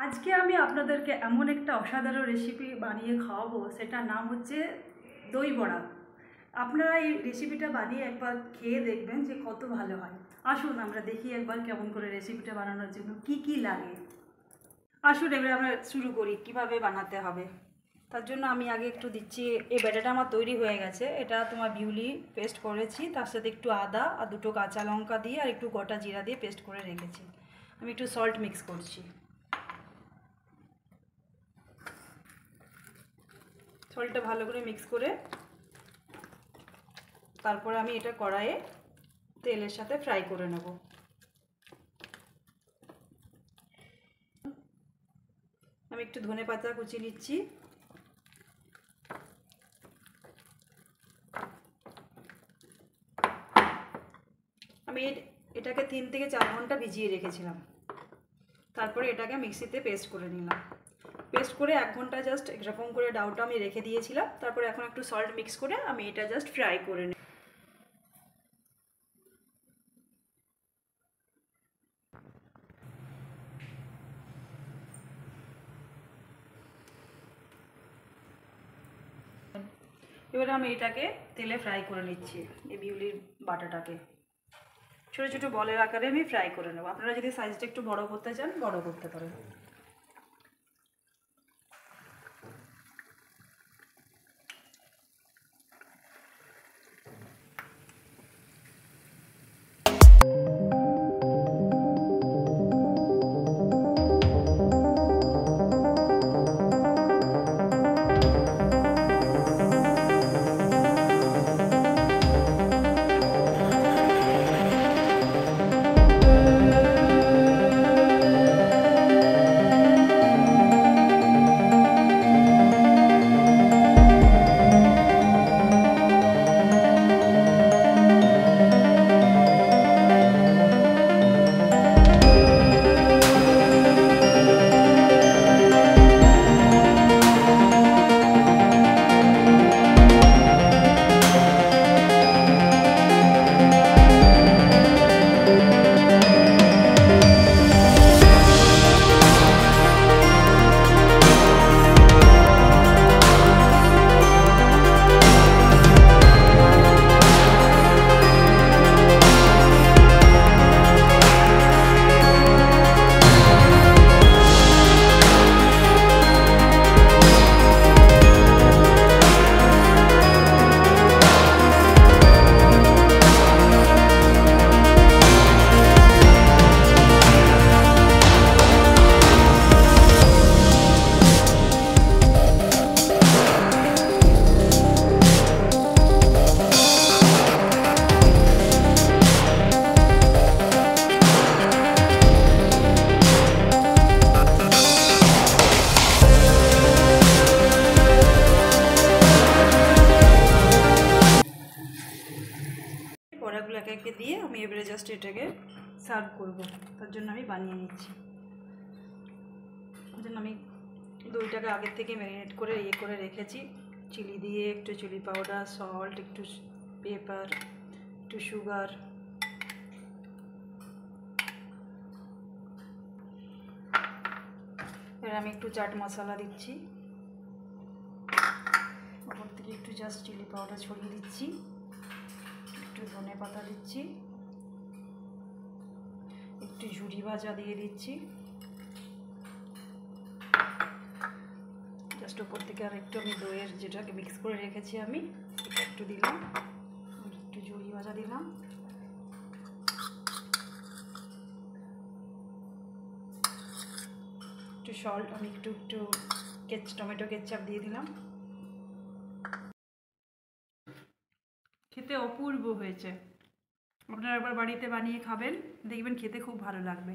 আজকে আমি আপনাদেরকে এমন একটা অসাধারণ রেসিপি বানিয়ে খাওয়াবো, সেটার নাম হচ্ছে দই বড়া। আপনারা এই রেসিপিটা বানিয়ে একবার খেয়ে দেখবেন যে কত ভালো হয়। আসুন আমরা দেখি একবার কেমন করে রেসিপিটা বানানোর জন্য কি কি লাগে। আসুন এবার আমরা শুরু করি কিভাবে বানাতে হবে। তার জন্য আমি আগে একটু দিচ্ছি, এই ব্যাটারটা আমার তৈরি হয়ে গেছে। এটা তোমার বিউলি পেস্ট করেছি, তার সাথে একটু আদা আর দুটো কাঁচা লঙ্কা দিয়ে আর একটু গোটা জিরা দিয়ে পেস্ট করে রেখেছি। আমি একটু সল্ট মিক্স করছি। সল্টটা ভালো করে মিক্স করে তারপরে আমি এটা কড়াইয়ে তেলের সাথে ফ্রাই করে নেব। আমি একটু ধনেপাতা কুচি নিচ্ছি, আমি এটাকে 3 থেকে 4 ঘন্টা ভিজিয়ে রেখেছিলাম। তারপরে এটাকে মিক্সিতে পেস্ট করে নিলাম। পেস্ট করে 1 ঘন্টা জাস্ট এরকম করে ডাউটা আমি রেখে দিয়েছিলাম। তারপরে এখন একটু সল্ট মিক্স করে আমি এটা জাস্ট ফ্রাই করে নিই। এবারে আমি এটাকে তেলে ফ্রাই করে নিচ্ছি। এই বিউলির বাটাটাকে ছোটো ছোটো বলের আকারে আমি ফ্রাই করে নেব। আপনারা যদি সাইজটা একটু বড় করতে চান বড় করতে পারেন। বড়াগুলো একে একে দিয়ে আমি এবারে জাস্ট এটাকে সার্ভ করব। তার জন্য আমি বানিয়ে নিচ্ছি। তার জন্য আমি দইটাকে আগের থেকে ম্যারিনেট করে করে রেখেছি। চিলি দিয়ে, একটু চিলি পাউডার, সল্ট, একটু পেপার, একটু সুগার, এবার আমি একটু চাট মশলা দিচ্ছি। ওপর থেকে একটু জাস্ট চিলি পাউডার ছড়িয়ে দিচ্ছি, একটু ধনে পাতা দিচ্ছি, একটু ঝুরি ভাজা দিয়ে দিচ্ছি, জাস্ট উপর থেকে আর একটু আমি দইয়ের যেটাকে মিক্স করে রেখেছি আমি এটা একটু দিলাম, একটু ঝুরি ভাজা দিলাম, একটু সল্ট, আমি একটু টমেটো কেচাপ দিয়ে দিলাম। খেতে অপূর্ব হয়েছে। আপনারা একবার বাড়িতে বানিয়ে খাবেন, দেখবেন খেতে খুব ভালো লাগবে।